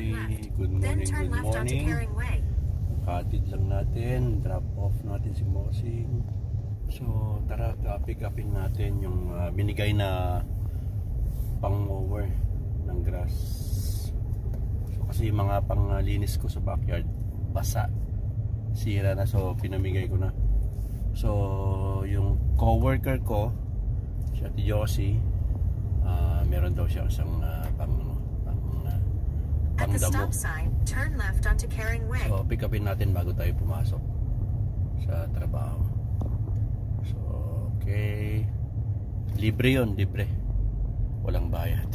Good morning. Hatid lang natin, drop off natin si Mosing. So tara, pick upin natin yung binigay na pang-mower ng grass. So kasi yung mga panglinis ko sa backyard basa, sira na, so pinamigay ko na. So yung co-worker ko, si Ate Josie, meron daw siya isang pangdamo. So pick upin natin bago tayo pumasok sa trabaho. So okay, libre yun, libre, walang bayad.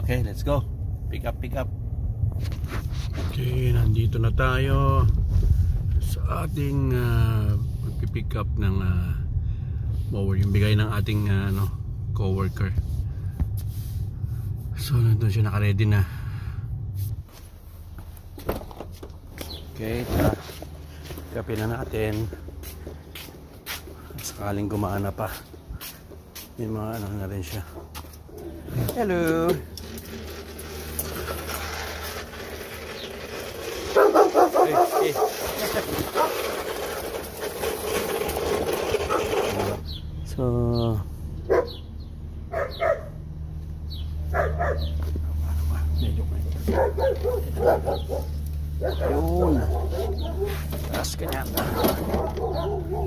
Okay, let's go. Pick up. Okay, nandito na tayo sa ating magpipick up ng mower, yung bigay ng ating co-worker. So nandun siya, naka-ready na. Okay, tara, pick na natin. Sakaling gumana pa, yung mga na rin siya. Hello. Hey. So yun, taas ka niyan,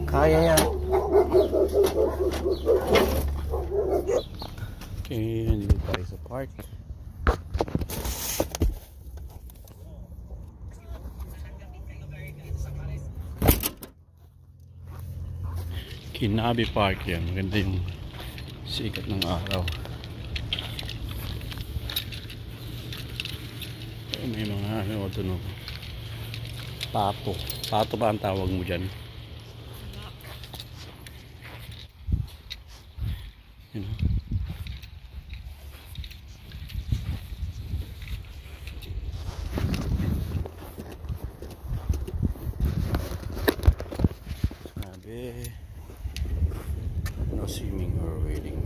kaya yan. Okay, nandito tayo sa park. Kinabi Park yan, maganda yung sikat ng araw. May mga tunog. Pato ba ang tawag mo dyan? You know? Sabi, no swimming or wading.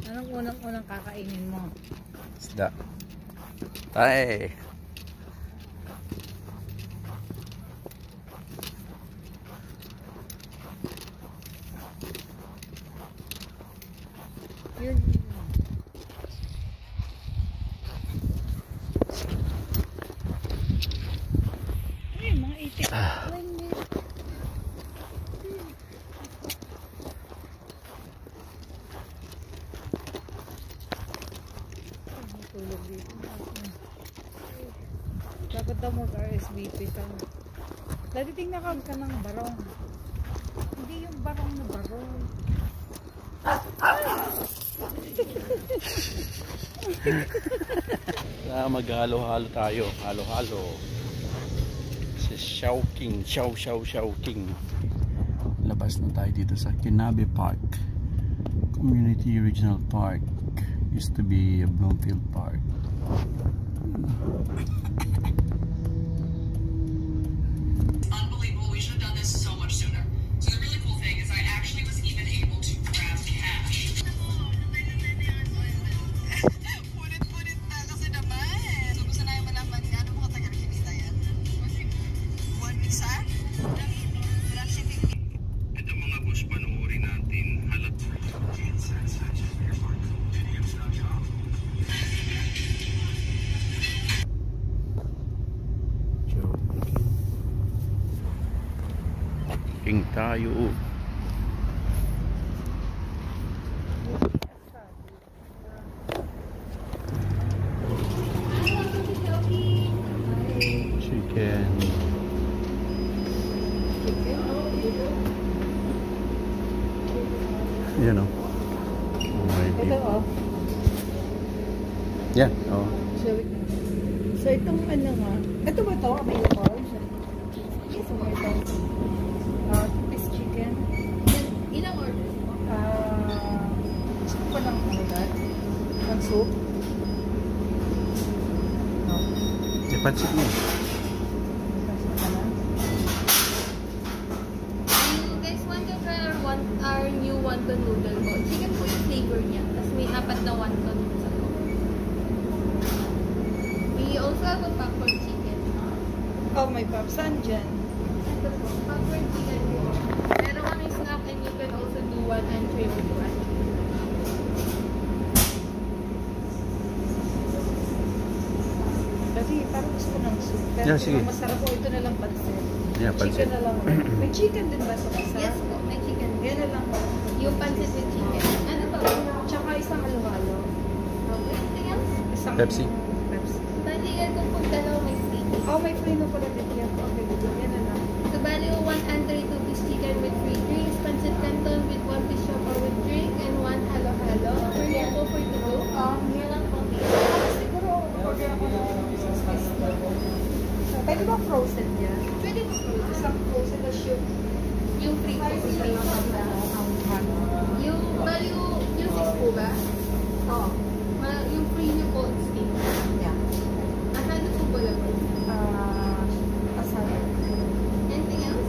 Anong unang kakainin mo? Isda. Ay. Yun. Ay, mga itik. Tulog dito. Dapat daw mag-RSVP ka. Dati tingnan ka ng barong. Hindi yung barong na barong. Maghalo-halo tayo. Halo-halo. Si Shouking. Shouking. Labas na tayo dito sa Kinabi Park. Community Regional Park. Used to be a Bloomfield Park. Unbelievable. We should have done this so much sooner. So the really cool thing is I actually was even able to grab cash. Punit na kasi naman. So gusto na yung malaman gaano mo katagal kinita yan? 1 week sa? Ito mga boss, panuorin natin. Halat. King tayo. Chicken. Yan o. Ito oh. Yeah, oh. So itong ano nga. Ito ba ito? May car? Yes, may ito. Two-piece chicken. Ilang order mo? Gusto ko lang ano dad? Ang soup. Pansit mo. Pansit ka na? new wonton noodle mo. Chicken po yung flavor niya. Tapos may 4 na wonton sa loob. We also have a popcorn chicken. Oh, may pop. Saan dyan? Ito po, popcorn chicken po. Meron kaming snack and you can also do one entree with one. Dati, parang gusto ko ng soup. Pero Yeah, sige. ang masarap po, ito na lang pansit. Yeah, Chicken pansit. na lang. May chicken din ba sa isa? Yes po, may chicken. Yan na lang. Yung pancit with chicken. Ano to? Tsaka isang halo-halo. Okay, anything else? Isang Pepsi. Pepsi. Balikan ko pong dalawa may steak. Oh, may free na pala din yan. Okay, yan na lang. So, bali ko 1 entree, 2-piece chicken with free drinks, pancit canton with 1-piece siopaw with drink, and 1 halo-halo. Order po for to go. Here lang po. Siguro, order ako ng pwede ba frozen yan? Pwede po po. Isang frozen na shoot. Yung free po. Yung, bali yung 6 po ba? Oo. Yung free niyo po, steak. Yeah. Ano po ba yun? Asal. Anything else?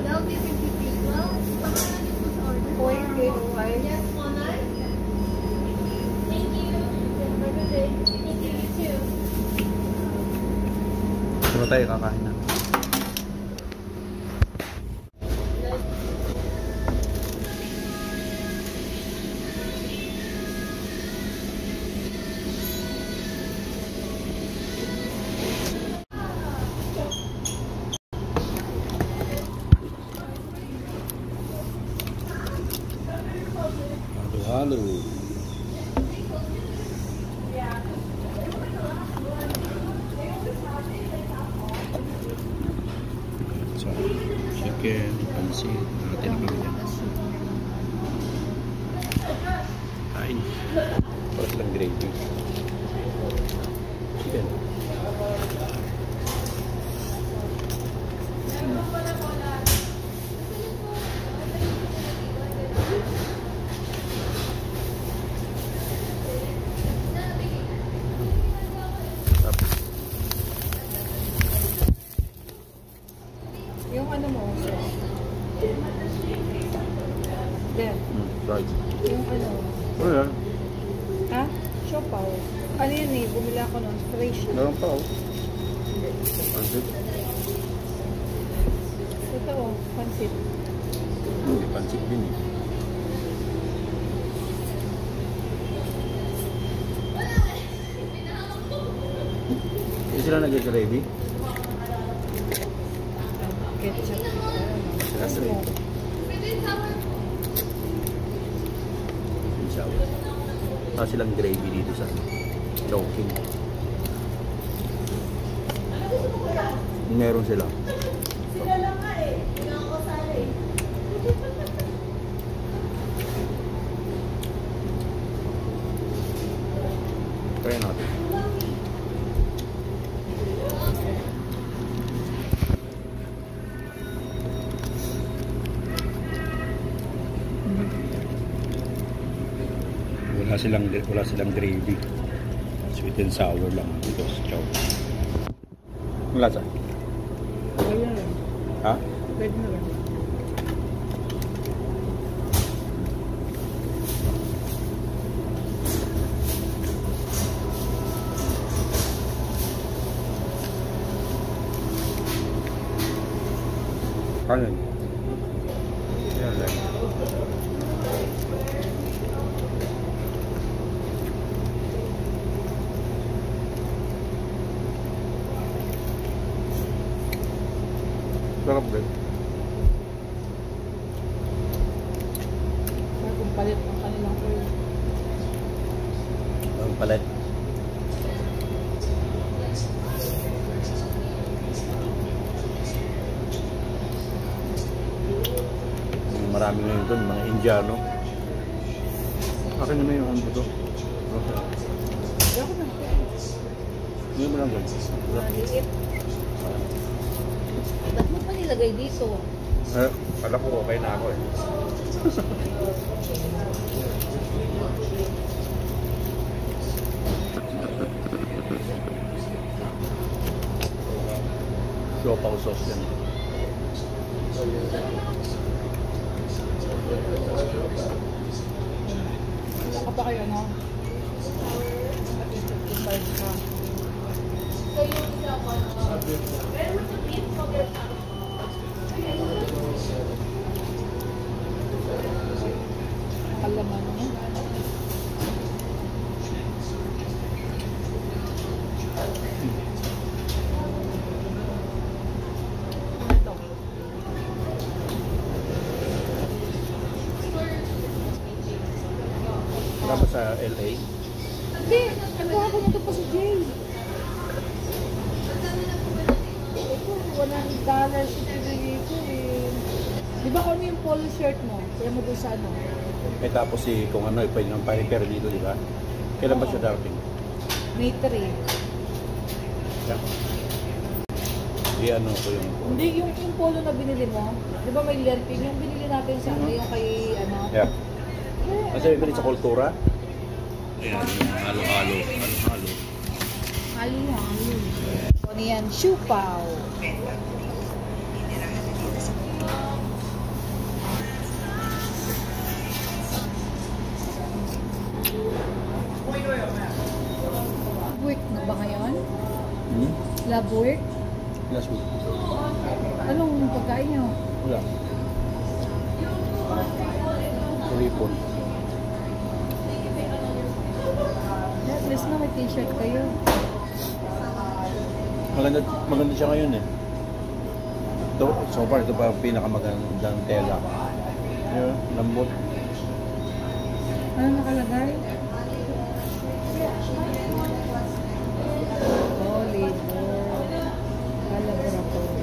That'll be 53. Well, pangalan niyo po sa order. 0.85. Yes, Monay. Thank you. Have a good day. Thank you, you too. Ano tayo kakain na? Halo. So, chicken, pansit, natin ang pamilya. Kain. Parang lang gravy. Chicken. Yung ano mo? There. Right. Yung ano? Oh, yeah. Ha? Siopaw. Ano yun eh? Bumili ako nun. Fresh. Meron pa, oh. Pansit. Ito oh. Pansit. Hindi, pansit din eh. Hindi sila nag-gravy? Ketchup. Sila sa rin. Saka silang gravy dito sa choking. Meron sila. Sila lang nga eh. Pinakakasala eh. Try natin. Wala silang gravy. Sweet and sour lang dito sa chow. Ang lasa? Pwede na lang. Ha? Pwede na lang. Kanin. Yan lang. Sarap din. Bagong palit ng kanilang oil. Ang palit. Marami ngayon doon, mga Indiano. Akin naman yung ano to. Ako na. Hindi mo lang doon. Maliit. Ba't mo pa nilagay dito? Alam ko okay na ako eh. Siopaw sauce yan. ka pa kayo, no? 55 ka. So yung isa ko, pero sa beef ko, Kalaman mo. Ito. Tama sa LA. Hindi, nagkakaroon nito pa si Jay. Ito, $100 pinili ko eh. Di ba kung ano yung polo shirt mo? Kaya mo doon sa ano? Eh tapos kung ano, pwede nang pa-repair dito, di ba? Kailan ba siya darating? May 3. Yeah. Ano ko yung... Hindi, yung polo na binili mo. Di ba may lerping? Yung binili natin sa ano, yung kay ano? Yeah. Kasi binili sa Kultura? Ayan, halo-halo. Halo-halo. Halo-halo. Ano yan? Siupaw. Work na ba ngayon? Lab work? Last week. Anong pagkain nyo? Wala. Kuripon. At least na may t-shirt kayo. Maganda siya ngayon eh. Ito, so far, ito pa pinakamagandang tela. Yeah, lambot. Ano nakalagay? Volleyball. Laboratory.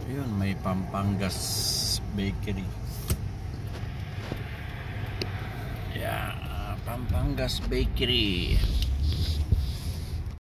Ayun, may Pampangas Bakery. Yeah, Pampangas Bakery.